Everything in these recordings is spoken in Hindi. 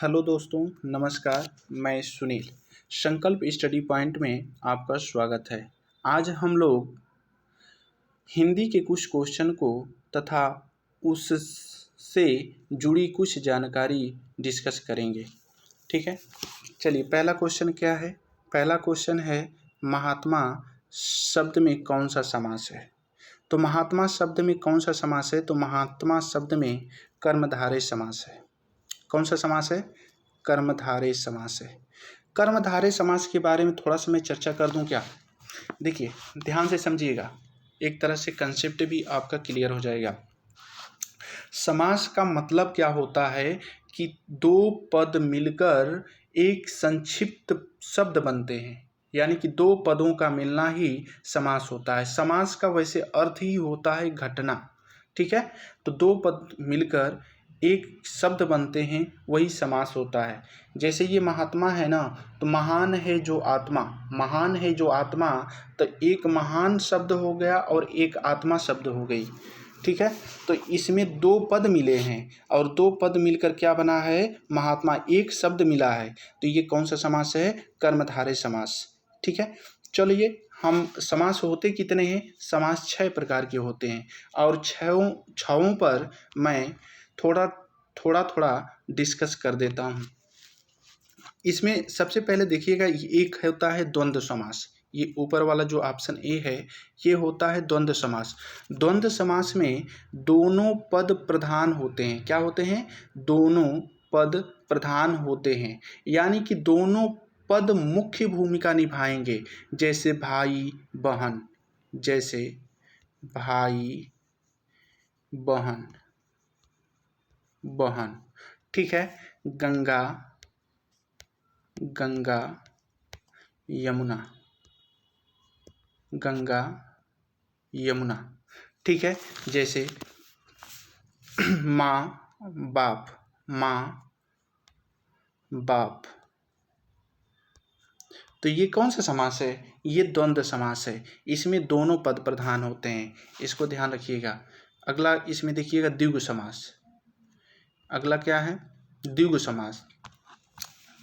हेलो दोस्तों, नमस्कार। मैं सुनील, संकल्प स्टडी पॉइंट में आपका स्वागत है। आज हम लोग हिंदी के कुछ क्वेश्चन को तथा उससे जुड़ी कुछ जानकारी डिस्कस करेंगे। ठीक है, चलिए पहला क्वेश्चन क्या है। पहला क्वेश्चन है, महात्मा शब्द में कौन सा समास है। तो महात्मा शब्द में कौन सा समास है, तो महात्मा शब्द में कर्मधारय समास है। कौन सा समास है, कर्मधारय समास है। कर्मधारय समास के बारे में थोड़ा सा मैं चर्चा कर दूं क्या। देखिए ध्यान से समझिएगा, एक तरह से कंसेप्ट भी आपका क्लियर हो जाएगा। समास का मतलब क्या होता है कि दो पद मिलकर एक संक्षिप्त शब्द बनते हैं, यानी कि दो पदों का मिलना ही समास होता है। समास का वैसे अर्थ ही होता है घटना। ठीक है, तो दो पद मिलकर एक शब्द बनते हैं, वही समास होता है। जैसे ये महात्मा है ना, तो महान है जो आत्मा, महान है जो आत्मा, तो एक महान शब्द हो गया और एक आत्मा शब्द हो गई। ठीक है, तो इसमें दो पद मिले हैं और दो पद मिलकर क्या बना है, महात्मा, एक शब्द मिला है। तो ये कौन सा समास है, कर्मधारय समास। ठीक है, चलिए हम समास होते कितने हैं, समास 6 प्रकार के होते हैं और छहों पर मैं थोड़ा डिस्कस कर देता हूँ। इसमें सबसे पहले देखिएगा, एक होता है द्वंद्व समास। ये ऊपर वाला जो ऑप्शन ए है, ये होता है द्वंद्व समास। द्वंद्व समास में दोनों पद प्रधान होते हैं। क्या होते हैं, दोनों पद प्रधान होते हैं, यानी कि दोनों पद मुख्य भूमिका निभाएंगे। जैसे भाई बहन, जैसे भाई बहन, बहन। ठीक है, गंगा, गंगा यमुना, गंगा यमुना। ठीक है, जैसे माँ बाप, माँ बाप। तो ये कौन सा समास है, ये द्वंद्व समास है। इसमें दोनों पद प्रधान होते हैं, इसको ध्यान रखिएगा। अगला इसमें देखिएगा द्विगु समास। अगला क्या है, द्विगु समास।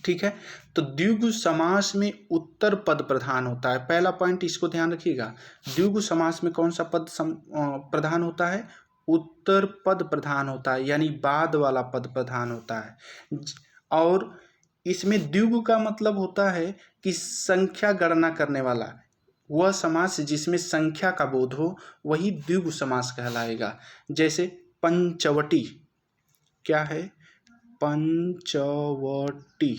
ठीक है, तो द्विगु समास में उत्तर पद प्रधान होता है। पहला पॉइंट इसको ध्यान रखिएगा, द्विगु समास में कौन सा पद प्रधान होता है, उत्तर पद प्रधान होता है, यानी बाद वाला पद प्रधान होता है। और इसमें द्विगु का मतलब होता है कि संख्या गणना करने वाला, वह समास जिसमें संख्या का बोध हो, वही द्विगु समास कहलाएगा। जैसे पंचवटी, क्या है, पंचवटी,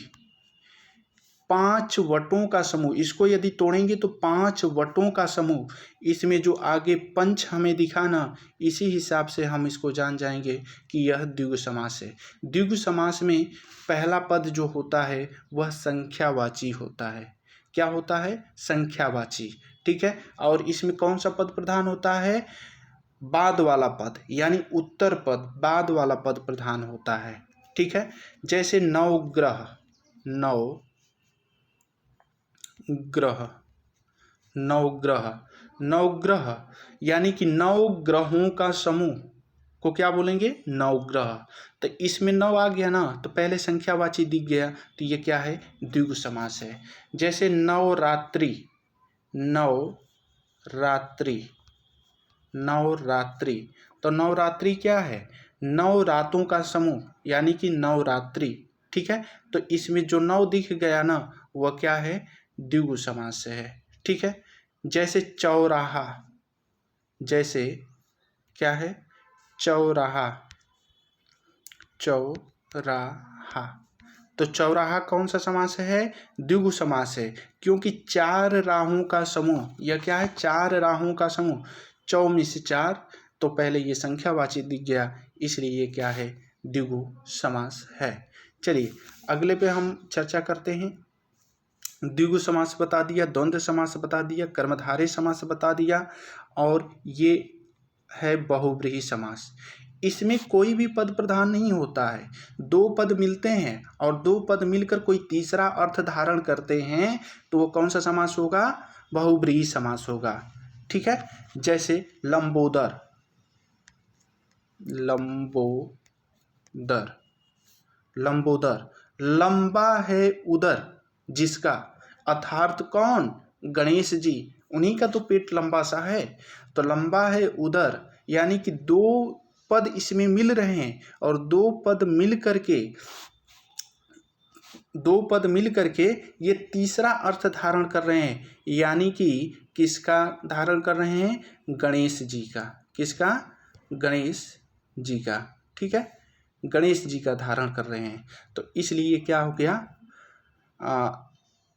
5 वटों का समूह। इसको यदि तोड़ेंगे तो 5 वटों का समूह। इसमें जो आगे पंच हमें दिखा ना, इसी हिसाब से हम इसको जान जाएंगे कि यह द्विगु समास है। द्विगु समास में पहला पद जो होता है वह संख्यावाची होता है। क्या होता है, संख्यावाची। ठीक है, और इसमें कौन सा पद प्रधान होता है, बाद वाला पद, यानी उत्तर पद, बाद वाला पद प्रधान होता है। ठीक है, जैसे नवग्रह, नवग्रह, नवग्रह, नवग्रह, यानी कि 9 ग्रहों का समूह को क्या बोलेंगे, नवग्रह। तो इसमें 9 आ गया ना, तो पहले संख्यावाची दिख गया, तो ये क्या है, द्विगु समास है। जैसे नवरात्रि, नवरात्रि, नवरात्रि। तो नवरात्रि क्या है, 9 रातों का समूह, यानी कि नवरात्रि। ठीक है, तो इसमें जो 9 दिख गया ना, वह क्या है, द्विगु समास है। ठीक है, जैसे चौराहा, जैसे क्या है, चौराहा, चौराहा। तो चौराहा कौन सा समास है, द्विगु समास है, क्योंकि 4 राहों का समूह। यह क्या है, 4 राहों का समूह, 4 में से 4, तो पहले ये संख्यावाची दिख गया, इसलिए ये क्या है, द्विगु समास है। चलिए अगले पे हम चर्चा करते हैं। द्विगु समास बता दिया, द्वंद्व समास बता दिया, कर्मधारय समास बता दिया, और ये है बहुव्रीहि समास। इसमें कोई भी पद प्रधान नहीं होता है, दो पद मिलते हैं और दो पद मिलकर कोई तीसरा अर्थ धारण करते हैं, तो वो कौन सा समास होगा, बहुव्रीहि समास होगा। ठीक है, जैसे लंबोदर, लंबोदर, लंबोदर, लंबा है उदर जिसका, अर्थात कौन? गणेश जी, उन्हीं का तो पेट लंबा सा है। तो लंबा है उदर यानी कि दो पद इसमें मिल रहे हैं और दो पद मिल करके ये तीसरा अर्थ धारण कर रहे हैं, यानी कि किसका धारण कर रहे हैं? गणेश जी का। किसका? गणेश जी का। ठीक है, गणेश जी का धारण कर रहे हैं। तो इसलिए क्या हो गया?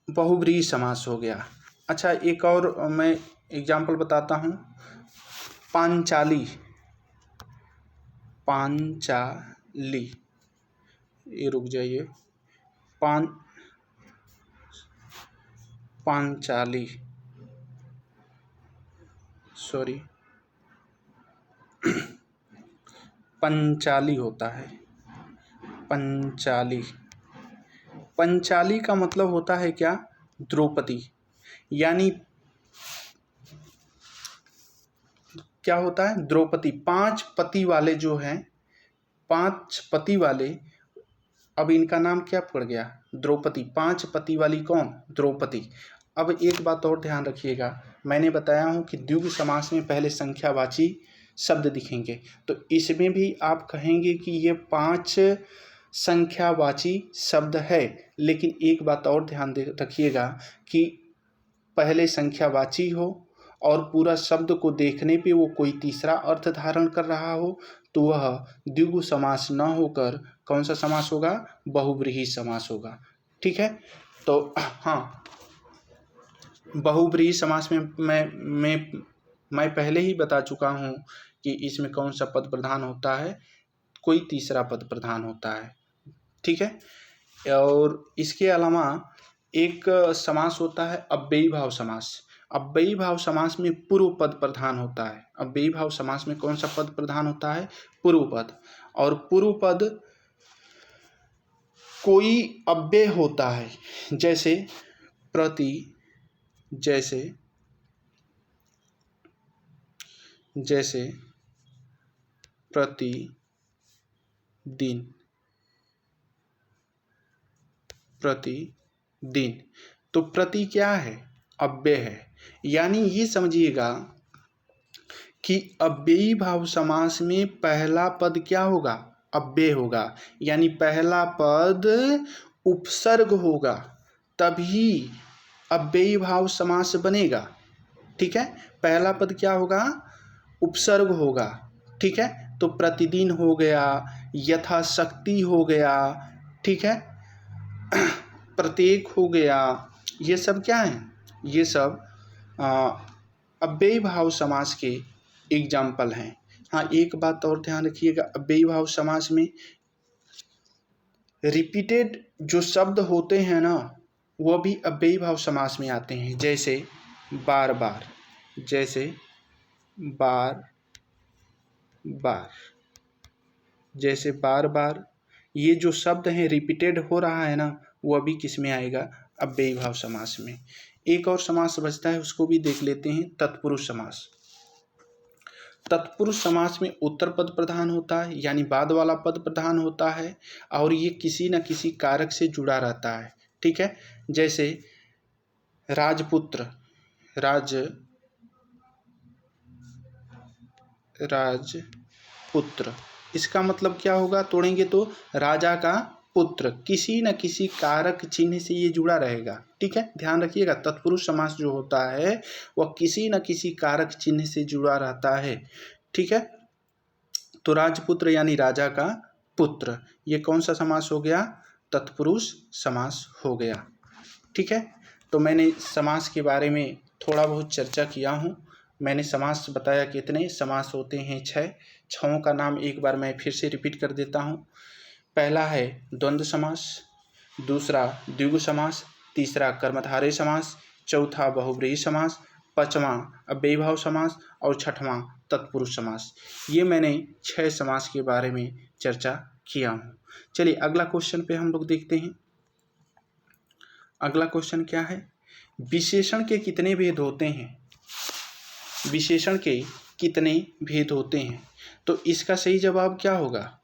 बहुब्रीहि समास हो गया। अच्छा, एक और मैं एग्जाम्पल बताता हूँ। पांचाली, ये रुक जाइए। पांचाली, सॉरी, पंचाली होता है। पंचाली का मतलब होता है क्या? द्रौपदी। यानी क्या होता है? द्रौपदी। 5 पति वाले जो हैं, 5 पति वाले, अब इनका नाम क्या पड़ गया? द्रौपदी। 5 पति वाली कौन? द्रौपदी। अब एक बात और ध्यान रखिएगा, मैंने बताया हूँ कि द्विगु समास में पहले संख्यावाची शब्द दिखेंगे, तो इसमें भी आप कहेंगे कि ये 5 संख्यावाची शब्द है। लेकिन एक बात और ध्यान रखिएगा कि पहले संख्यावाची हो और पूरा शब्द को देखने पे वो कोई तीसरा अर्थ धारण कर रहा हो, तो वह द्विगु समास न होकर कौन सा समास होगा? बहुब्रीहि समास होगा। ठीक है, तो हाँ, बहुब्रीहि समास में मैं पहले ही बता चुका हूँ कि इसमें कौन सा पद प्रधान होता है? कोई तीसरा पद प्रधान होता है। ठीक है, और इसके अलावा एक समास होता है अव्ययी भाव समास। अव्ययी भाव समास में पूर्व पद प्रधान होता है। अव्ययी भाव समास में कौन सा पद प्रधान होता है? पूर्व पद। और पूर्व पद कोई अव्यय होता है, जैसे प्रति, जैसे प्रतिदिन, तो प्रति क्या है? अव्यय है। यानी ये समझिएगा कि अव्ययी भाव समास में पहला पद क्या होगा? अव्यय होगा। यानी पहला पद उपसर्ग होगा, तभी अव्ययी भाव समास बनेगा। ठीक है, पहला पद क्या होगा? उपसर्ग होगा। ठीक है, तो प्रतिदिन हो गया, यथाशक्ति हो गया, ठीक है, प्रत्येक हो गया, ये सब क्या है? ये सब अव्ययी भाव समास के एग्जाम्पल हैं। हाँ, एक बात और ध्यान रखिएगा, अव्ययी भाव समास में रिपीटेड जो शब्द होते हैं ना, वह भी अव्ययी भाव समास में आते हैं। जैसे बार बार, जैसे बार बार, ये जो शब्द हैं रिपीटेड हो रहा है ना, वो अभी किस में आएगा? अव्ययी भाव समास में। एक और समास बचता है, उसको भी देख लेते हैं, तत्पुरुष समास। तत्पुरुष समास में उत्तर पद प्रधान होता है, यानी बाद वाला पद प्रधान होता है, और ये किसी न किसी कारक से जुड़ा रहता है। ठीक है, जैसे राजपुत्र, राजपुत्र, इसका मतलब क्या होगा? तोड़ेंगे तो राजा का पुत्र, किसी न किसी कारक चिन्ह से ये जुड़ा रहेगा। ठीक है, ध्यान रखिएगा, तत्पुरुष समास जो होता है वह किसी न किसी कारक चिन्ह से जुड़ा रहता है। ठीक है, तो राजपुत्र यानी राजा का पुत्र, ये कौन सा समास हो गया? तत्पुरुष समास हो गया। ठीक है, तो मैंने समास के बारे में थोड़ा बहुत चर्चा किया हूँ। मैंने समास बताया कितने समास होते हैं? 6। 6 का नाम एक बार मैं फिर से रिपीट कर देता हूँ। पहला है द्वंद्व समास, दूसरा द्विगु समास, तीसरा कर्मधारय समास, चौथा बहुब्रीहि समास, पांचवां अव्ययी भाव समास और छठवां तत्पुरुष समास। ये मैंने 6 समास के बारे में चर्चा किया हूँ। चलिए अगला क्वेश्चन पे हम लोग देखते हैं। अगला क्वेश्चन क्या है? विशेषण के कितने भेद होते हैं? विशेषण के कितने भेद होते हैं? तो इसका सही जवाब क्या होगा?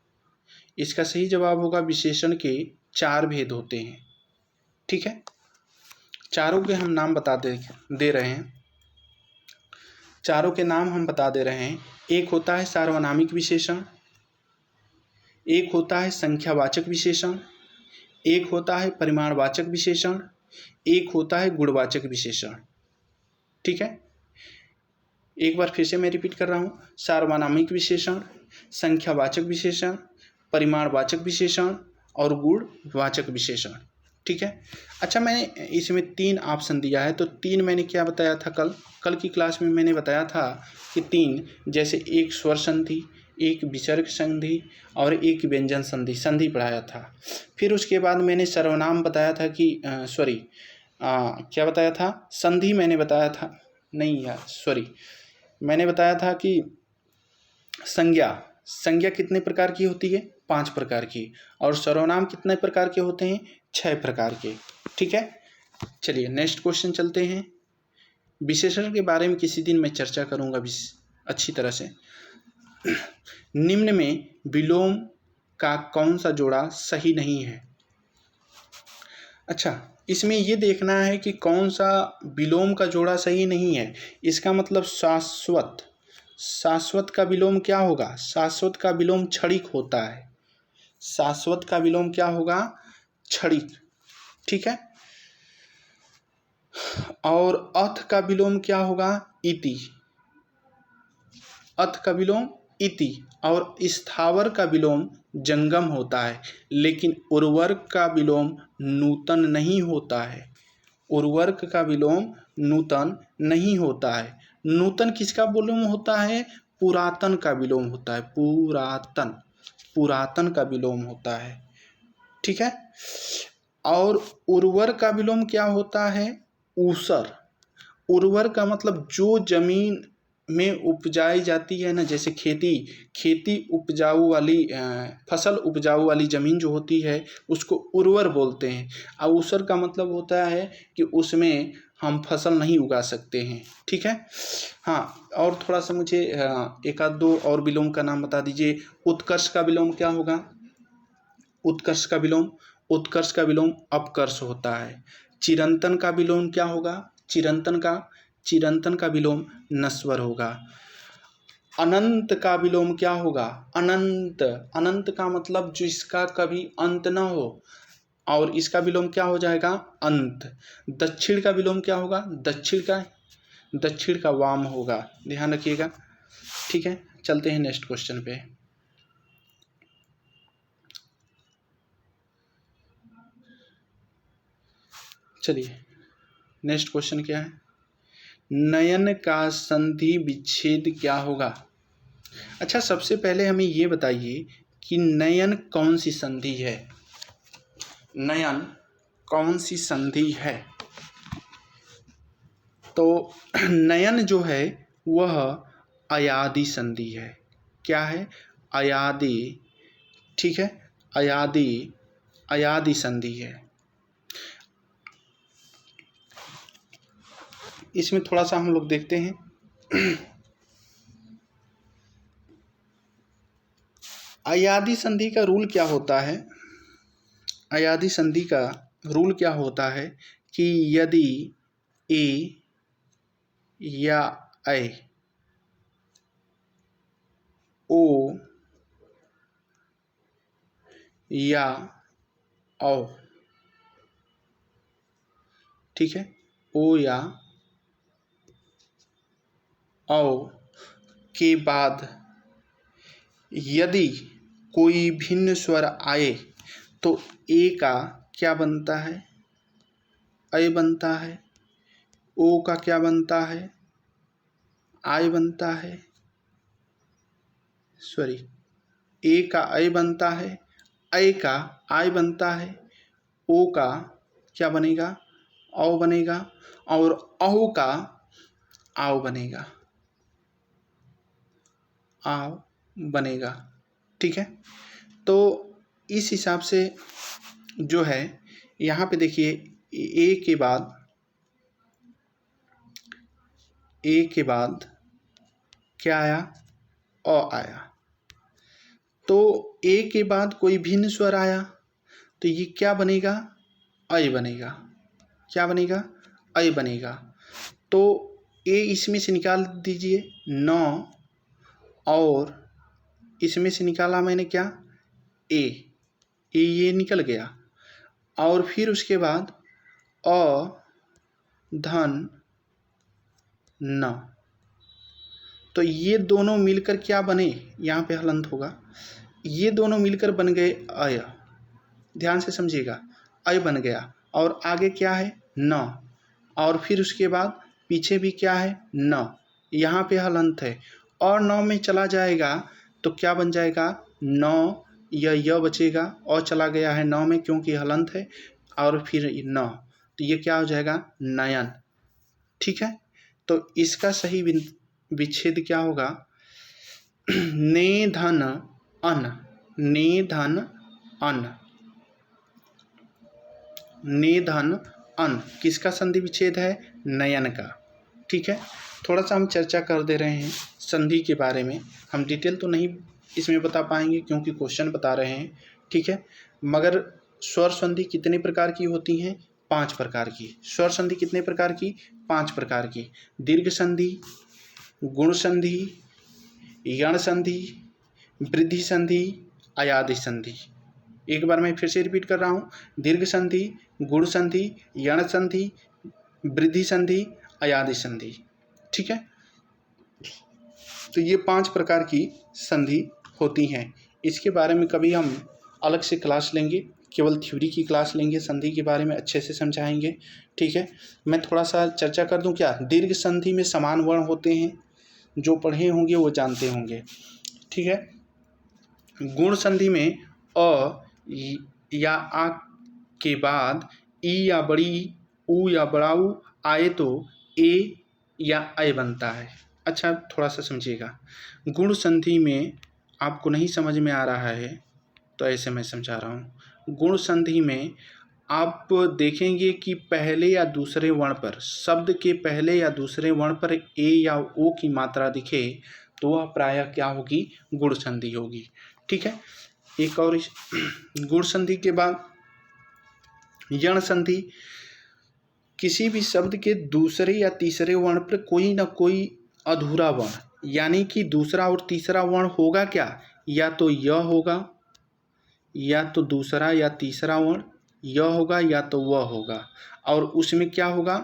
इसका सही जवाब होगा विशेषण के 4 भेद होते हैं। ठीक है, चारों के हम नाम दे रहे हैं। चारों के नाम हम बता दे रहे हैं। एक होता है सार्वनामिक विशेषण, एक होता है संख्यावाचक विशेषण, एक होता है परिमाणवाचक विशेषण, एक होता है गुणवाचक विशेषण। ठीक है, एक बार फिर से मैं रिपीट कर रहा हूँ। सार्वनामिक विशेषण, संख्यावाचक विशेषण, परिमाणवाचक विशेषण और गुणवाचक विशेषण। ठीक है, अच्छा मैंने इसमें 3 ऑप्शन दिया है, तो 3 मैंने क्या बताया था कल की क्लास में मैंने बताया था कि 3 जैसे एक स्वर संधि, एक विसर्ग संधि और एक व्यंजन संधि पढ़ाया था। फिर उसके बाद मैंने सर्वनाम बताया था कि क्या बताया था, संधि मैंने बताया था, नहीं यार सॉरी, मैंने बताया था कि संज्ञा कितने प्रकार की होती है, 5 प्रकार की, और सर्वनाम कितने प्रकार के होते हैं, 6 प्रकार के। ठीक है, चलिए नेक्स्ट क्वेश्चन चलते हैं। विशेषण के बारे में किसी दिन मैं चर्चा करूंगा अच्छी तरह से। निम्न में विलोम का कौन सा जोड़ा सही नहीं है। अच्छा, इसमें ये देखना है कि कौन सा विलोम का जोड़ा सही नहीं है। इसका मतलब शाश्वत का विलोम क्या होगा, शाश्वत का विलोम क्षणिक होता है। शाश्वत का विलोम क्या होगा, क्षणिक। ठीक है, और अथ का विलोम क्या होगा, इति। अथ का विलोम इति, और स्थावर का विलोम जंगम होता है। लेकिन उर्वरक का विलोम नूतन नहीं होता है। उर्वरक का विलोम नूतन नहीं होता है। नूतन किसका विलोम होता है, पुरातन का विलोम होता है। पुरातन का विलोम होता है। ठीक है, और उर्वर का विलोम क्या होता है, ऊसर। उर्वर का मतलब जो जमीन में उपजाई जाती है ना, जैसे खेती उपजाऊ वाली फसल उपजाऊ वाली ज़मीन जो होती है उसको उर्वर बोलते हैं। और ऊसर का मतलब होता है कि उसमें हम फसल नहीं उगा सकते हैं। ठीक है, हाँ, और थोड़ा सा मुझे एक आध दो और विलोम का नाम बता दीजिए। उत्कर्ष का विलोम क्या होगा, उत्कर्ष का विलोम अपकर्ष होता है। चिरंतन का विलोम क्या होगा, चिरंतन का विलोम नस्वर होगा। अनंत का विलोम क्या होगा, अनंत का मतलब जिसका कभी अंत न हो, और इसका विलोम क्या हो जाएगा, अंत। दक्षिण का विलोम क्या होगा, दक्षिण का वाम होगा, ध्यान रखिएगा। ठीक है, चलते हैं नेक्स्ट क्वेश्चन पे। चलिए नेक्स्ट क्वेश्चन क्या है, नयन का संधि विच्छेद क्या होगा। अच्छा, सबसे पहले हमें ये बताइए कि नयन कौन सी संधि है, नयन कौन सी संधि है। तो नयन जो है वह अयादि संधि है। क्या है, अयादि। ठीक है, अयादि संधि है। इसमें थोड़ा सा हम लोग देखते हैं। अयादि संधि का रूल क्या होता है, अयादि संधि का रूल क्या होता है कि यदि ए या ऐ ओ या औ, ठीक है, ओ या औ के बाद यदि कोई भिन्न स्वर आए तो ए का क्या बनता है, ऐ बनता है। ओ का क्या बनता है, आय बनता है। सॉरी, ए का ऐ बनता है, ऐ का आय बनता है। ओ का क्या बनेगा, औ बनेगा, और औ का आव बनेगा, आव बनेगा। ठीक है, तो इस हिसाब से जो है यहाँ पे देखिए, ए के बाद क्या आया, अ आया। तो ए के बाद कोई भिन्न स्वर आया तो ये क्या बनेगा, अय बनेगा। क्या बनेगा, अय बनेगा। तो ए इसमें से निकाल दीजिए 9 और इसमें से निकाला मैंने क्या, ए ये निकल गया। और फिर उसके बाद अ धन न, तो ये दोनों मिलकर क्या बने, यहाँ पे हलंत होगा, ये दोनों मिलकर बन गए अय। ध्यान से समझिएगा, अय बन गया और आगे क्या है न, और फिर उसके बाद पीछे भी क्या है न, यहाँ पे हलंत है और 9 में चला जाएगा तो क्या बन जाएगा 9, य बचेगा और चला गया है 9 में क्योंकि हलंत है और फिर न, तो ये क्या हो जाएगा नयन। ठीक है, तो इसका सही विच्छेद क्या होगा, ने धन अन, ने धन अन, ने धन अन किसका संधि विच्छेद है, नयन का। ठीक है, थोड़ा सा हम चर्चा कर दे रहे हैं संधि के बारे में, हम डिटेल तो नहीं इसमें बता पाएंगे क्योंकि क्वेश्चन बता रहे हैं। ठीक है, मगर स्वर संधि कितने प्रकार की होती हैं, 5 प्रकार की। स्वर संधि कितने प्रकार की, 5 प्रकार की। दीर्घ संधि, गुण संधि, यण संधि, वृद्धि संधि, अयादि संधि। एक बार मैं फिर से रिपीट कर रहा हूँ, दीर्घ संधि, गुण संधि, यण संधि, वृद्धि संधि, अयादि संधि। ठीक है, तो ये 5 प्रकार की संधि होती हैं। इसके बारे में कभी हम अलग से क्लास लेंगे, केवल थ्योरी की क्लास लेंगे, संधि के बारे में अच्छे से समझाएंगे। ठीक है, मैं थोड़ा सा चर्चा कर दूं क्या। दीर्घ संधि में समान वर्ण होते हैं, जो पढ़े होंगे वो जानते होंगे। ठीक है, गुण संधि में अ या आ के बाद ई या बड़ी, ऊ या बड़ा ऊ आए तो ए या अय बनता है। अच्छा, थोड़ा सा समझिएगा। गुण संधि में आपको नहीं समझ में आ रहा है तो ऐसे मैं समझा रहा हूँ। गुण संधि में आप देखेंगे कि पहले या दूसरे वर्ण पर, शब्द के पहले या दूसरे वर्ण पर ए या ओ की मात्रा दिखे तो वह प्रायः क्या होगी, गुण संधि होगी। ठीक है, एक और गुण संधि के बाद यण संधि, किसी भी शब्द के दूसरे या तीसरे वर्ण पर कोई ना कोई अधूरा वर्ण, यानी कि दूसरा और तीसरा वर्ण होगा क्या, या तो य होगा, या तो दूसरा या तीसरा वर्ण य होगा, या तो वह होगा, और उसमें क्या होगा,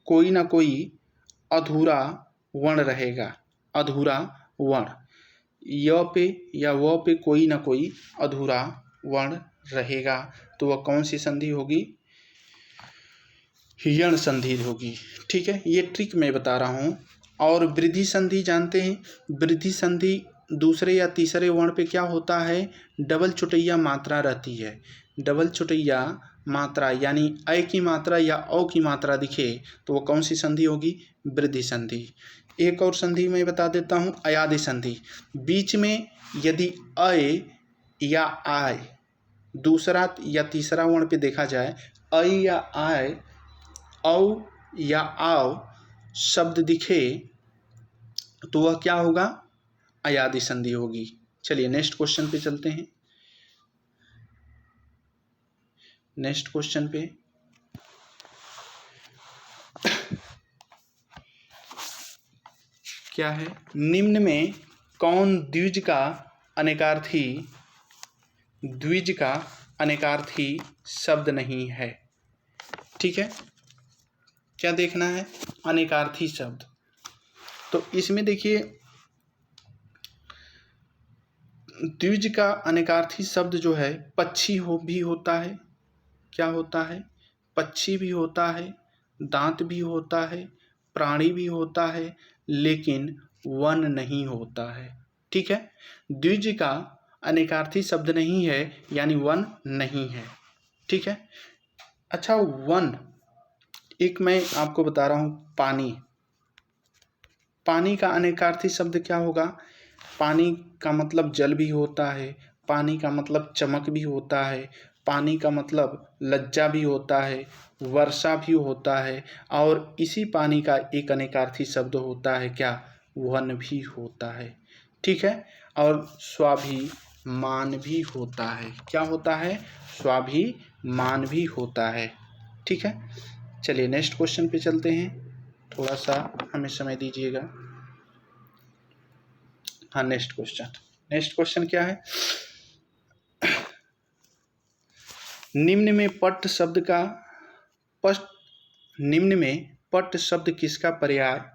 कोई ना कोई अधूरा वर्ण रहेगा। अधूरा वर्ण, य पे या व पे कोई ना कोई अधूरा वर्ण रहेगा, तो वह कौन सी संधि होगी, यण संधि होगी। ठीक है, ये ट्रिक मैं बता रहा हूँ। और वृद्धि संधि जानते हैं, वृद्धि संधि दूसरे या तीसरे वर्ण पे क्या होता है, डबल चुटैया मात्रा रहती है। डबल चुटैया मात्रा यानी अय की मात्रा या औ की मात्रा दिखे तो वो कौन सी संधि होगी, वृद्धि संधि। एक और संधि मैं बता देता हूँ, अयादि संधि। बीच में यदि अय या आय दूसरा या तीसरा वर्ण पे देखा जाए, अय या आय, औ या आव शब्द दिखे तो वह क्या होगा, अयादि संधि होगी। चलिए नेक्स्ट क्वेश्चन पे चलते हैं। नेक्स्ट क्वेश्चन पे क्या है, निम्न में कौन द्विज का अनेकार्थी शब्द नहीं है। ठीक है, क्या देखना है, अनेकार्थी शब्द। तो इसमें देखिए, द्विज का अनेकार्थी शब्द जो है, पक्षी भी होता है। क्या होता है, पक्षी भी होता है, दांत भी होता है, प्राणी भी होता है, लेकिन वन नहीं होता है। ठीक है, द्विज का अनेकार्थी शब्द नहीं है यानी वन नहीं है। ठीक है, अच्छा, वन, एक मैं आपको बता रहा हूँ, पानी। पानी का अनेकार्थी शब्द क्या होगा, पानी का मतलब जल भी होता है, पानी का मतलब चमक भी होता है, पानी का मतलब लज्जा भी होता है, वर्षा भी होता है, और इसी पानी का एक अनेकार्थी शब्द होता है क्या, वन भी होता है। ठीक है, और स्वाभिमान भी होता है। क्या होता है, स्वाभिमान मानवी होता है। ठीक है, चलिए नेक्स्ट क्वेश्चन पे चलते हैं, थोड़ा सा हमें समय दीजिएगा। हाँ, नेक्स्ट क्वेश्चन क्या है? निम्न में पट शब्द किसका पर्यायवाची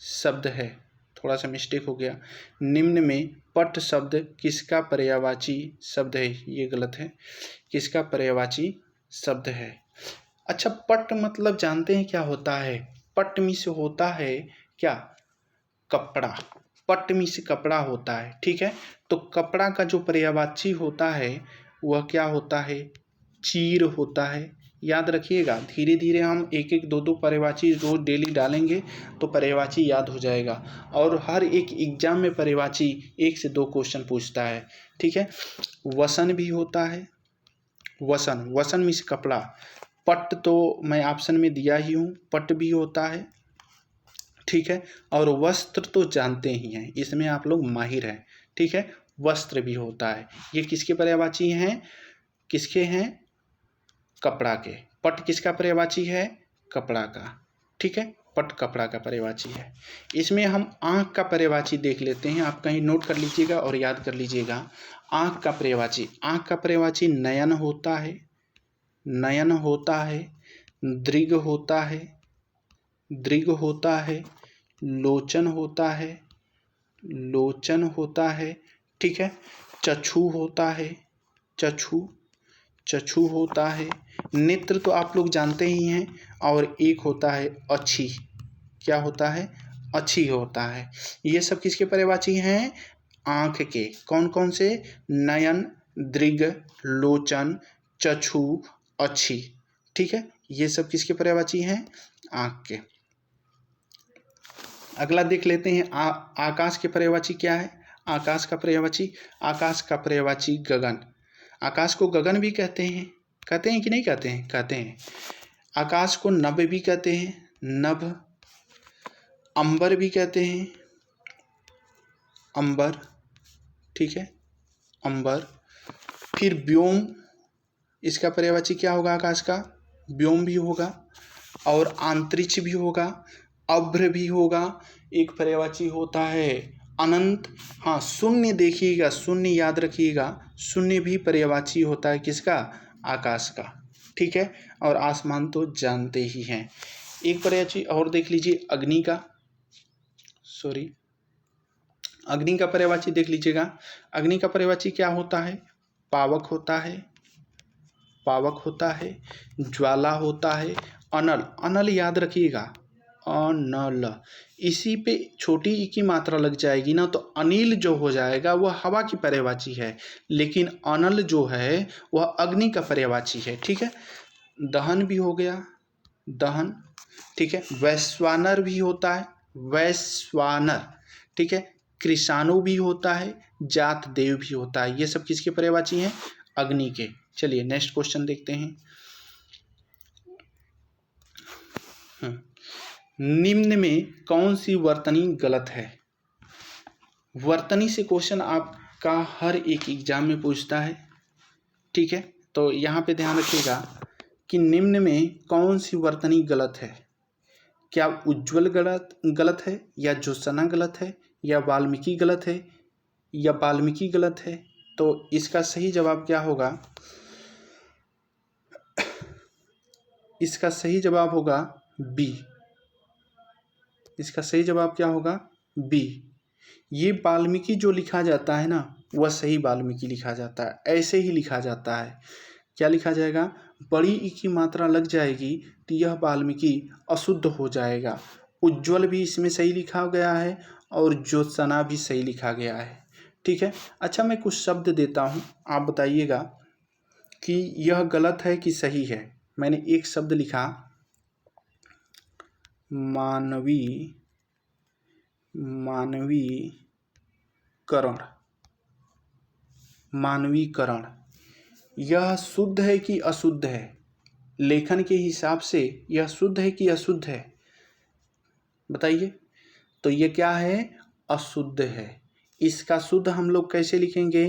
शब्द है? थोड़ा सा मिस्टेक हो गया। निम्न में पट शब्द किसका पर्यायवाची शब्द है? ये गलत है, किसका पर्यायवाची शब्द है? अच्छा, पट मतलब जानते हैं क्या होता है? पट में से होता है क्या? कपड़ा। पट में से कपड़ा होता है। ठीक है, तो कपड़ा का जो पर्यायवाची होता है वह क्या होता है? चीर होता है। याद रखिएगा, धीरे धीरे हम एक एक दो दो पर्यायवाची रोज डेली डालेंगे तो पर्यायवाची याद हो जाएगा। और हर एक एग्जाम में पर्यायवाची 1 से 2 क्वेश्चन पूछता है। ठीक है, वसन भी होता है। वसन मीन्स कपड़ा। पट तो मैं ऑप्शन में दिया ही हूँ, पट भी होता है। ठीक है, और वस्त्र तो जानते ही हैं, इसमें आप लोग माहिर हैं। ठीक है, वस्त्र भी होता है। ये किसके पर्यायवाची हैं? किसके हैं? कपड़ा के। पट किसका पर्यायवाची है? कपड़ा का। ठीक है, पट कपड़ा का पर्यायवाची है। इसमें हम आँख का पर्यायवाची देख लेते हैं। आप कहीं नोट कर लीजिएगा और याद कर लीजिएगा। आँख का पर्यायवाची नयन होता है, दृग होता है, लोचन होता है। ठीक है, चक्षु होता है। नेत्र तो आप लोग जानते ही हैं। और एक होता है अच्छी। क्या होता है? अच्छी होता है। ये सब किसके पर्यायवाची हैं? आँख के। कौन कौन से? नयन, दृग, लोचन, चक्षु, अच्छी। ठीक है, ये सब किसके पर्यायवाची हैं? आँख के। अगला देख लेते हैं, आकाश के पर्यायवाची क्या है? आकाश का पर्यायवाची गगन। आकाश को गगन भी कहते हैं कि नहीं कहते हैं? कहते हैं। आकाश को नभ भी कहते हैं, नभ। अंबर भी कहते हैं, अंबर। ठीक है, अंबर। फिर व्योम, इसका पर्यायवाची क्या होगा? आकाश का व्योम भी होगा। और अंतरिक्ष भी होगा, अभ्र भी होगा। एक पर्यायवाची होता है अनंत। हाँ, शून्य देखिएगा, शून्य याद रखिएगा, शून्य भी पर्यायवाची होता है किसका? आकाश का। ठीक है, और आसमान तो जानते ही हैं। एक पर्यायवाची और देख लीजिए, अग्नि का पर्यायवाची देख लीजिएगा। अग्नि का पर्यायवाची क्या होता है? पावक होता है, ज्वाला होता है, अनल याद रखिएगा, अनल। इसी पे छोटी ई की मात्रा लग जाएगी ना तो अनिल जो हो जाएगा वह हवा की पर्यायवाची है, लेकिन अनल जो है वह अग्नि का पर्यायवाची है। ठीक है, दहन भी हो गया, दहन। ठीक है, वैश्वानर भी होता है, वैश्वानर। ठीक है, कृषाणु भी होता है, जात देव भी होता है। ये सब किसके पर्यायवाची हैं? अग्नि के। चलिए नेक्स्ट क्वेश्चन देखते हैं। निम्न में कौन सी वर्तनी गलत है? वर्तनी से क्वेश्चन आपका हर एक एग्जाम में पूछता है। ठीक है, तो यहाँ पे ध्यान रखिएगा कि निम्न में कौन सी वर्तनी गलत है। क्या उज्ज्वल गलत है, या ज्योत्सना गलत है, या वाल्मीकि गलत है, या वाल्मीकि गलत है? तो इसका सही जवाब क्या होगा? इसका सही जवाब होगा बी। इसका सही जवाब क्या होगा? बी। ये वाल्मीकि जो लिखा जाता है ना, वह सही वाल्मीकि लिखा जाता है, ऐसे ही लिखा जाता है। क्या लिखा जाएगा? बड़ी ई की मात्रा लग जाएगी तो यह वाल्मीकि अशुद्ध हो जाएगा। उज्ज्वल भी इसमें सही लिखा गया है और ज्योत्सना भी सही लिखा गया है। ठीक है, अच्छा मैं कुछ शब्द देता हूँ, आप बताइएगा कि यह गलत है कि सही है। मैंने एक शब्द लिखा, मानवीकरण। यह शुद्ध है कि अशुद्ध है? लेखन के हिसाब से यह शुद्ध है कि अशुद्ध है? बताइए। तो ये क्या है? अशुद्ध है। इसका शुद्ध हम लोग कैसे लिखेंगे?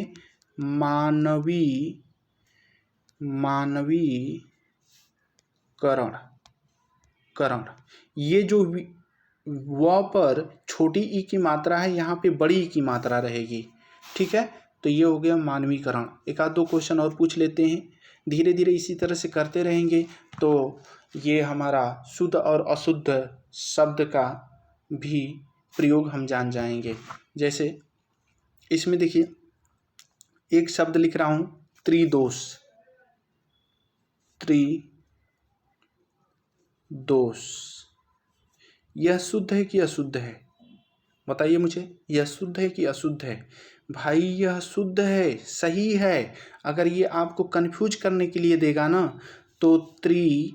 करण। ये जो व पर छोटी ई की मात्रा है, यहाँ पे बड़ी ई की मात्रा रहेगी। ठीक है, तो ये हो गया मानवीकरण। एक आध दो क्वेश्चन और पूछ लेते हैं, धीरे धीरे इसी तरह से करते रहेंगे तो ये हमारा शुद्ध और अशुद्ध शब्द का भी प्रयोग हम जान जाएंगे। जैसे इसमें देखिए, एक शब्द लिख रहा हूँ त्रिदोष। यह शुद्ध है कि अशुद्ध है? बताइए मुझे, यह शुद्ध है कि अशुद्ध है? भाई यह शुद्ध है, सही है। अगर ये आपको कंफ्यूज करने के लिए देगा ना, तो त्रिदोष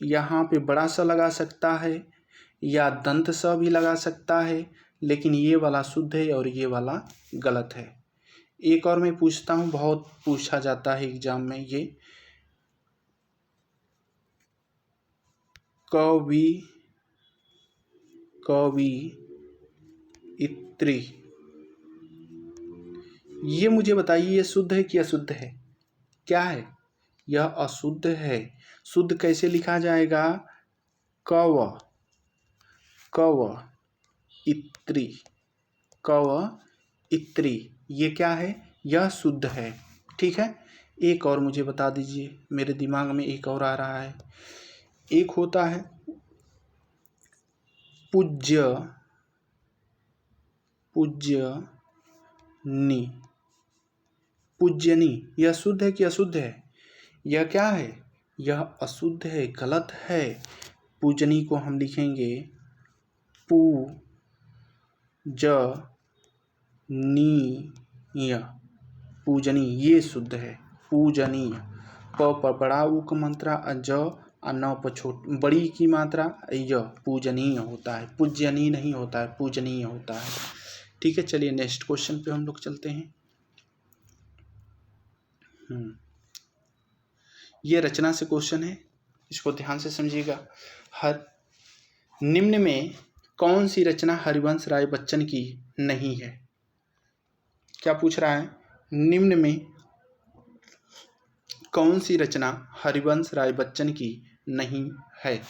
यहाँ पे बड़ा सा लगा सकता है या दंत स भी लगा सकता है, लेकिन ये वाला शुद्ध है और ये वाला गलत है। एक और मैं पूछता हूँ, बहुत पूछा जाता है एग्जाम में, ये कवियित्री, ये मुझे बताइए, ये शुद्ध है कि अशुद्ध है? क्या है? यह अशुद्ध है। शुद्ध कैसे लिखा जाएगा? कवयित्री, ये क्या है? यह शुद्ध है। ठीक है, एक और मुझे बता दीजिए, मेरे दिमाग में एक और आ रहा है। एक होता है पूज्यनी, यह शुद्ध है कि अशुद्ध है? यह क्या है? यह अशुद्ध है, गलत है। पूजनी को हम लिखेंगे पूजनी, ये शुद्ध है, पूजनीय। प बड़ा उ का मात्रा ज, न प छोट बड़ी की मात्रा य, पूजनीय होता है, पूज्यनीय नहीं होता है, पूजनीय होता है। ठीक है, चलिए नेक्स्ट क्वेश्चन पे हम लोग चलते हैं। ये रचना से क्वेश्चन है, इसको ध्यान से समझिएगा। निम्न में कौन सी रचना हरिवंश राय बच्चन की नहीं है? क्या पूछ रहा है? निम्न में कौन सी रचना हरिवंश राय बच्चन की नहीं है?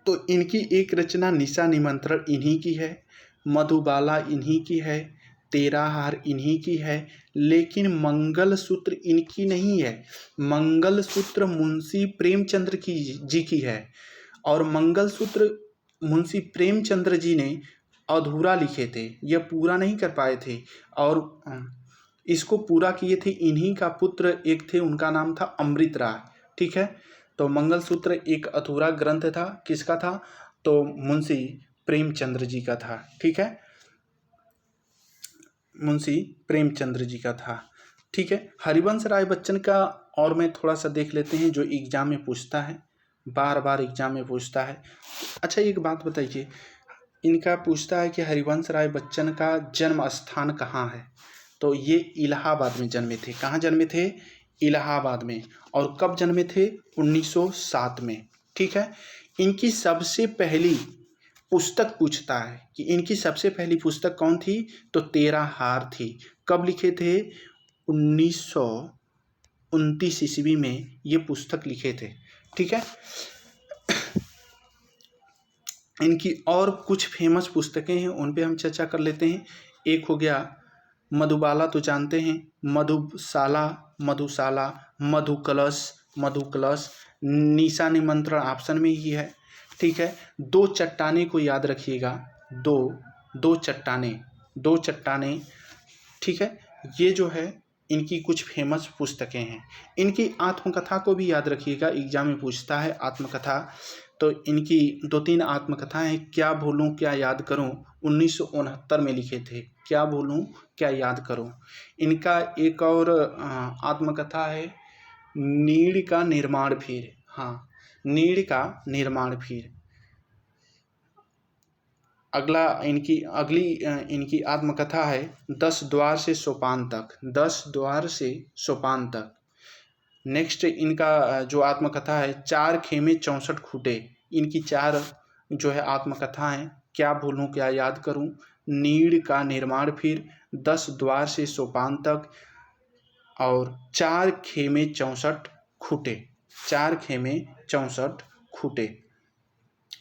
तो इनकी एक रचना निशा निमंत्रण इन्हीं की है, मधुबाला इन्हीं की है, तेरा हार इन्हीं की है, लेकिन मंगलसूत्र इनकी नहीं है। मंगलसूत्र मुंशी प्रेमचंद्र जी की है, और मंगलसूत्र मुंशी प्रेमचंद्र जी ने अधूरा लिखे थे, यह पूरा नहीं कर पाए थे, और इसको पूरा किए थे इन्हीं का पुत्र एक थे, उनका नाम था अमृत राय। ठीक है, तो मंगलसूत्र एक अधूरा ग्रंथ था, किसका था? तो मुंशी प्रेमचंद्र जी का था। ठीक है, मुंशी प्रेमचंद्र जी का था। ठीक है, हरिवंश राय बच्चन का और मैं थोड़ा सा देख लेते हैं, जो एग्जाम में पूछता है, बार बार एग्जाम में पूछता है। अच्छा, एक बात बताइए, इनका पूछता है कि हरिवंश राय बच्चन का जन्म स्थान कहाँ है? तो ये इलाहाबाद में जन्मे थे। कहाँ जन्मे थे? इलाहाबाद में। और कब जन्मे थे? 1907 में। ठीक है, इनकी सबसे पहली पुस्तक पूछता है कि इनकी सबसे पहली पुस्तक कौन थी? तो तेरा हार थी। कब लिखे थे? 1929 ईस्वी में ये पुस्तक लिखे थे। ठीक है, इनकी और कुछ फेमस पुस्तकें हैं, उन पे हम चर्चा कर लेते हैं। एक हो गया मधुबाला, तो जानते हैं, मधुशाला, मधुकलश, निशा निमंत्रण ऑप्शन में ही है। ठीक है, दो चट्टाने को याद रखिएगा, दो चट्टाने। ठीक है, ये जो है इनकी कुछ फेमस पुस्तकें हैं। इनकी आत्मकथा को भी याद रखिएगा, एग्जाम में पूछता है आत्मकथा। तो इनकी 2-3 आत्मकथाएं, क्या भूलूं क्या याद करूं, 1969 में लिखे थे। क्या भूलूं क्या याद करूं। इनका एक और आत्मकथा है, नीड़ का निर्माण फिर। हाँ, नीड़ का निर्माण फिर। इनकी आत्मकथा है 10 द्वार से सोपान तक। नेक्स्ट इनका जो आत्मकथा है, 4 खेमे 64 खूटे। इनकी 4 जो है आत्मकथा है, क्या भूलूं क्या याद करूं, नीड़ का निर्माण, फिर 10 द्वार से सोपान तक, और 4 खेमे 64 खूटे, 4 खेमे 64 खूटे।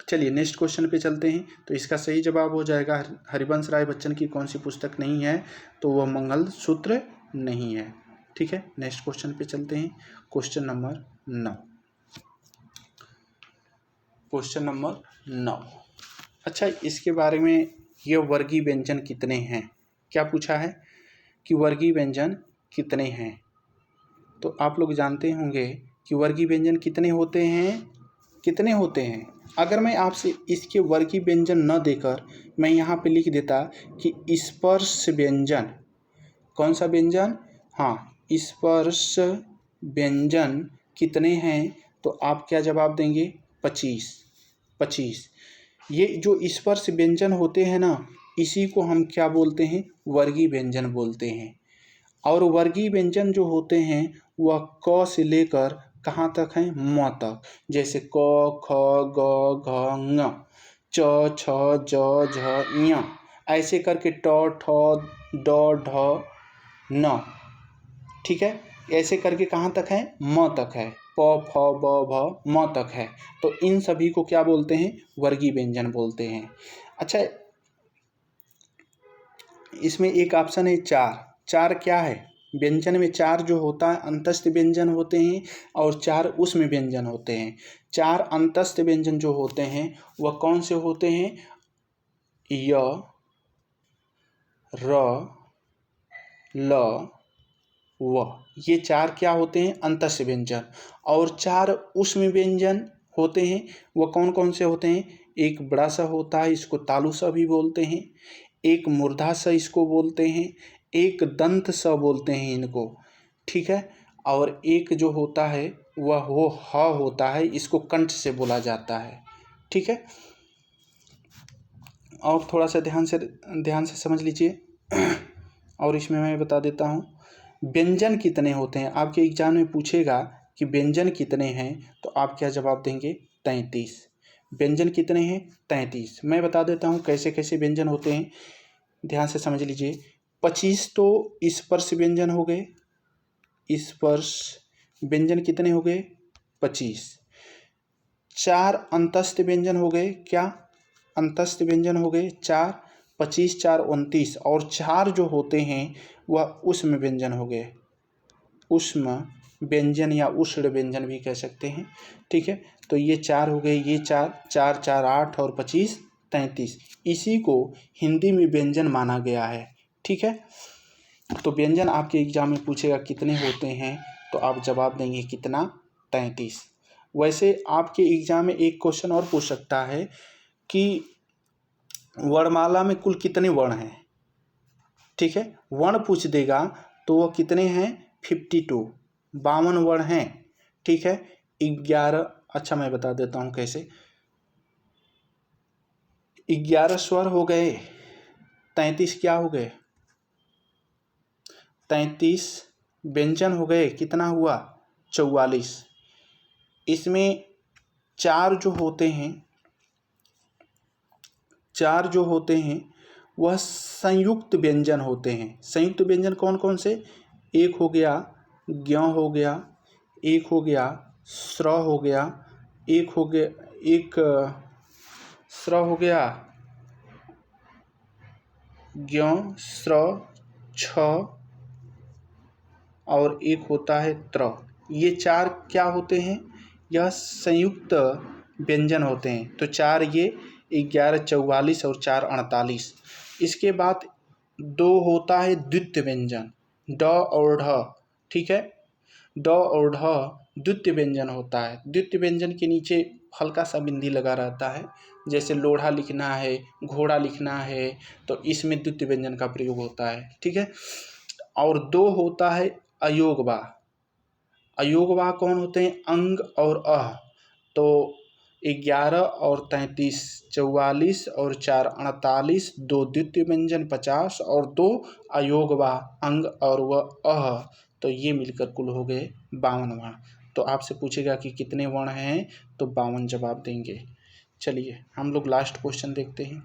चलिए नेक्स्ट क्वेश्चन पे चलते हैं। तो इसका सही जवाब हो जाएगा हरिवंश राय बच्चन की कौन सी पुस्तक नहीं है, तो वह मंगलसूत्र नहीं है। ठीक है, नेक्स्ट क्वेश्चन पे चलते हैं। Question number 9। Question number 9। अच्छा, इसके बारे में, ये वर्गीय व्यंजन कितने हैं, क्या पूछा है कि वर्गीय व्यंजन कितने हैं। तो आप लोग जानते होंगे कि वर्गीय व्यंजन कितने होते हैं। अगर मैं आपसे इसके वर्गीय व्यंजन न देकर मैं यहाँ पे लिख देता कि स्पर्श व्यंजन, कौन सा व्यंजन, हाँ स्पर्श व्यंजन कितने हैं, तो आप क्या जवाब देंगे, 25। ये जो स्पर्श व्यंजन होते हैं ना, इसी को हम क्या बोलते हैं, वर्गीय व्यंजन बोलते हैं। और वर्गीय व्यंजन जो होते हैं वह क से लेकर कहाँ तक हैं, म तक। जैसे क, ख, ग, घ, ङ, च, छ, ज, झ, ञ, ऐसे करके ट, ठ, ड, ढ, न। ठीक है, ऐसे करके कहाँ तक है, म तक है, प, फ, ब, भ, म तक है। तो इन सभी को क्या बोलते हैं, वर्गीय व्यंजन बोलते हैं। अच्छा, इसमें एक ऑप्शन है 4। 4 क्या है, व्यंजन में 4 जो होता है अंतस्थ व्यंजन होते हैं और 4 उष्म व्यंजन होते हैं। 4 अंतस्थ व्यंजन जो होते हैं वह कौन से होते हैं, य, र, ल, व, ये 4 क्या होते हैं, अंतस्थ व्यंजन। और 4 उष्म व्यंजन होते हैं, वह कौन कौन से होते हैं, एक बड़ा सा होता है, इसको तालु सा भी बोलते हैं, एक मूर्धा सा इसको बोलते हैं, एक दंत सा बोलते हैं इनको। ठीक है, और एक जो होता है वह वो ह होता है, इसको कंठ से बोला जाता है। ठीक है, और थोड़ा सा ध्यान से समझ लीजिए। और इसमें मैं बता देता हूँ, व्यंजन कितने होते हैं, आपके एग्जाम में पूछेगा कि व्यंजन कितने हैं, तो आप क्या जवाब देंगे, 33। व्यंजन कितने हैं, 33। मैं बता देता हूँ कैसे कैसे व्यंजन होते हैं, ध्यान से समझ लीजिए। 25 तो स्पर्श व्यंजन हो गए, स्पर्श व्यंजन कितने हो गए, 25। 4 अंतस्थ व्यंजन हो गए, क्या, अंतस्थ व्यंजन हो गए 4, 25 4 29, और 4 जो होते हैं वह उष्म व्यंजन हो गए, उष्म व्यंजन या उष्ण व्यंजन भी कह सकते हैं। ठीक है, तो ये 4 हो गए, ये 4 4 4 8 और 25 33, इसी को हिंदी में व्यंजन माना गया है। ठीक है, तो व्यंजन आपके एग्जाम में पूछेगा कितने होते हैं, तो आप जवाब देंगे कितना, 33। वैसे आपके एग्जाम में एक क्वेश्चन और पूछ सकता है कि वर्णमाला में कुल कितने वर्ण हैं। ठीक है, वर्ण पूछ देगा तो वह कितने हैं, 52, 52 वर्ण हैं। ठीक है, 11, अच्छा मैं बता देता हूँ कैसे, 11 स्वर हो गए, 33 क्या हो गए, 33 व्यंजन हो गए, कितना हुआ, 44। इसमें 4 जो होते हैं, 4 जो होते हैं वह संयुक्त व्यंजन होते हैं। संयुक्त व्यंजन कौन कौन से, एक हो गया ज्ञ हो गया, एक हो गया स्र हो गया, एक हो गया, एक स्र हो गया, ज्ञ स्र छ, और एक होता है त्र। ये 4 क्या होते हैं, यह संयुक्त व्यंजन होते हैं। तो 4 ये, 11 44 और 4 48। इसके बाद 2 होता है द्वितीय व्यंजन, ड और ढ। ठीक है, ड और ढ द्वितीय व्यंजन होता है। द्वितीय व्यंजन के नीचे हल्का सा बिंदी लगा रहता है, जैसे लोढ़ा लिखना है, घोड़ा लिखना है, तो इसमें द्वितीय व्यंजन का प्रयोग होता है। ठीक है, और 2 होता है अयोगवा। अयोगवा कौन होते हैं, अंग और अह। तो 11 और 33 44 और 4 48, 2 द्वितीय व्यंजन 50 और 2 अयोगवा अंग और वह अह, तो ये मिलकर कुल हो गए 52 वर्ण। तो आपसे पूछेगा कि कितने वर्ण हैं, तो 52 जवाब देंगे। चलिए हम लोग लास्ट क्वेश्चन देखते हैं।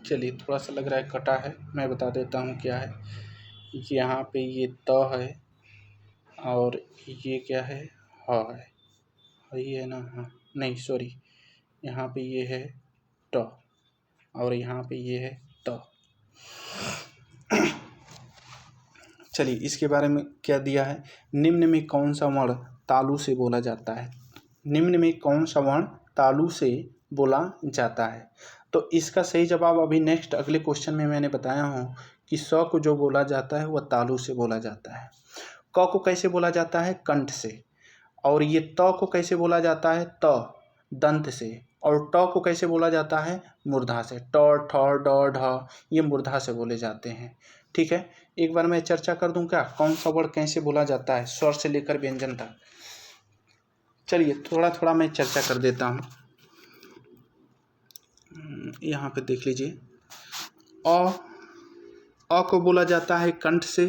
चलिए थोड़ा सा लग रहा है कटा है, मैं बता देता हूँ क्या है। यहाँ पे ये त है और ये क्या है, ह है, ये है ना, हाँ नहीं सॉरी, यहाँ पे ये है ट और यहाँ पे ये है त। चलिए इसके बारे में क्या दिया है, निम्न में कौन सा वर्ण तालु से बोला जाता है। निम्न में कौन सा वर्ण तालु से बोला जाता है। तो इसका सही जवाब अभी नेक्स्ट अगले क्वेश्चन में मैंने बताया हूँ कि स को जो बोला जाता है वह तालु से बोला जाता है। क को कैसे बोला जाता है, कंठ से। और ये त को कैसे बोला जाता है, त दंत से। और ट को कैसे बोला जाता है, मूर्धा से। ट ठ ड ढ ये मूर्धा से बोले जाते हैं। ठीक है, एक बार मैं चर्चा कर दूं क्या, कौन सा वर्ड कैसे बोला जाता है स्वर से लेकर व्यंजन तक। चलिए थोड़ा थोड़ा मैं चर्चा कर देता हूँ। यहाँ पे देख लीजिए, अ को बोला जाता है कंठ से,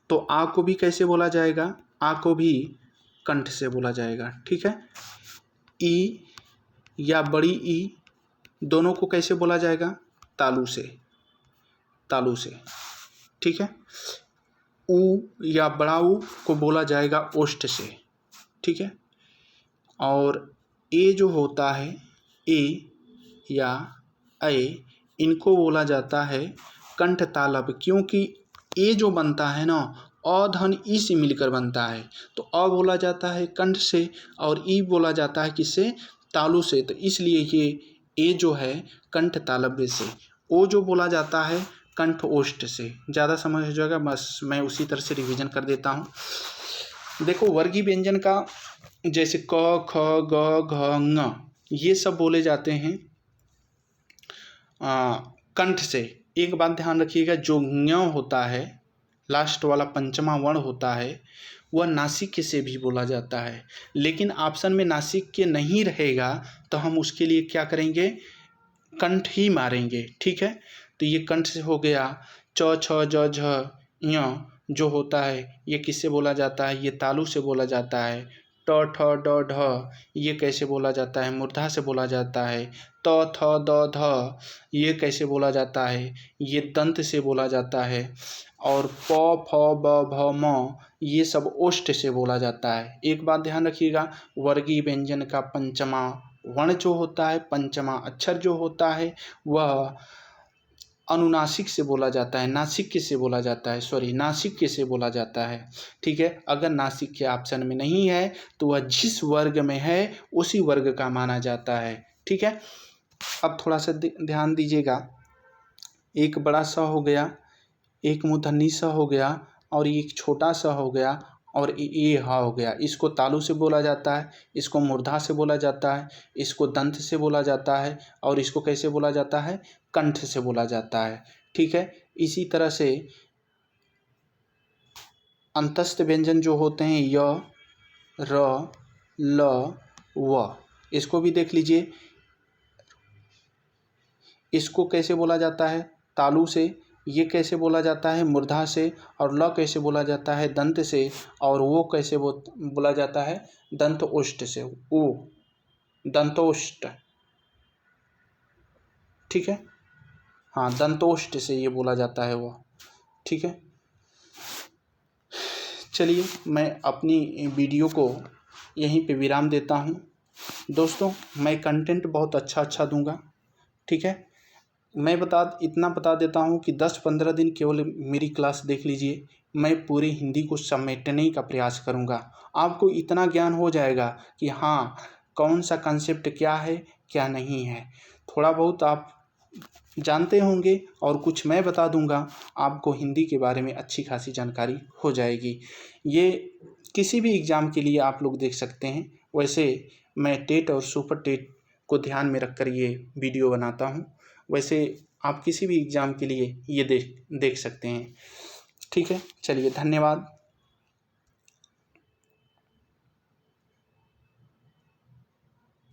तो आ को भी कैसे बोला जाएगा, आ को भी कंठ से बोला जाएगा। ठीक है, ई या बड़ी ई दोनों को कैसे बोला जाएगा, तालु से, तालु से। ठीक है, ऊ या बड़ा ऊ को बोला जाएगा ओष्ठ से। ठीक है, और ए जो होता है, ए या ए, इनको बोला जाता है कंठ तालव, क्योंकि ए जो बनता है ना, अ धन ई से मिलकर बनता है, तो अ बोला जाता है कंठ से और ई बोला जाता है किससे, तालु से। तो इसलिए ये ए जो है कंठ तालव्य से, ओ जो बोला जाता है कंठ ओष्ठ से। ज़्यादा समझ हो जाएगा, बस मैं उसी तरह से रिवीजन कर देता हूँ। देखो वर्गीय व्यंजन का जैसे क ख ग घ ङ ये सब बोले जाते हैं कंठ से। एक बात ध्यान रखिएगा, जो ञ होता है लास्ट वाला पंचमा वर्ण होता है, वह नासिक से भी बोला जाता है। लेकिन ऑप्शन में नासिक के नहीं रहेगा तो हम उसके लिए क्या करेंगे, कंठ ही मारेंगे। ठीक है, तो ये कंठ से हो गया। च छ ज झ ञ जो होता है ये किससे बोला जाता है, ये तालु से बोला जाता है। ट ठ ड ढ ये कैसे बोला जाता है, मूर्धा से बोला जाता है। त थ द ध ये कैसे बोला जाता है, ये दंत से बोला जाता है। और प फ ब भ म ये सब ओष्ठ से बोला जाता है। एक बात ध्यान रखिएगा, वर्गीय व्यंजन का पंचमा वर्ण जो होता है, पंचमा अक्षर जो होता है, वह अनुनासिक से बोला जाता है, नासिक से बोला जाता है, सॉरी नासिक से बोला जाता है। ठीक है, अगर नासिक के ऑप्शन में नहीं है तो वह जिस वर्ग में है उसी वर्ग का माना जाता है। ठीक है, अब थोड़ा सा ध्यान दीजिएगा, एक बड़ा सा हो गया, एक मूर्धन्य सा हो गया और एक छोटा सा हो गया और ये हा हो गया। इसको तालु से बोला जाता है, इसको मूर्धा से बोला जाता है, इसको दंत से बोला जाता है और इसको कैसे बोला जाता है, कंठ से बोला जाता है। ठीक है, इसी तरह से अंतस्थ व्यंजन जो होते हैं य र ल व, इसको भी देख लीजिए, इसको कैसे बोला जाता है, तालु से। ये कैसे बोला जाता है, मूर्धा से। और ल कैसे बोला जाता है, दंत से। और वो कैसे बोला जाता है, दंत ओष्ठ से। ओ दंतोष्ठ, ठीक है, हाँ दंतोष्ठ से ये बोला जाता है वो। ठीक है, चलिए मैं अपनी वीडियो को यहीं पे विराम देता हूँ। दोस्तों मैं कंटेंट बहुत अच्छा दूंगा। ठीक है, मैं इतना बता देता हूँ कि 10-15 दिन केवल मेरी क्लास देख लीजिए, मैं पूरी हिंदी को समेटने का प्रयास करूँगा। आपको इतना ज्ञान हो जाएगा कि हाँ कौन सा कंसेप्ट क्या है क्या नहीं है, थोड़ा बहुत आप जानते होंगे और कुछ मैं बता दूंगा, आपको हिंदी के बारे में अच्छी खासी जानकारी हो जाएगी। ये किसी भी एग्ज़ाम के लिए आप लोग देख सकते हैं। वैसे मैं टेट और सुपर टेट को ध्यान में रखकर ये वीडियो बनाता हूँ, वैसे आप किसी भी एग्ज़ाम के लिए ये देख सकते हैं। ठीक है, चलिए धन्यवाद।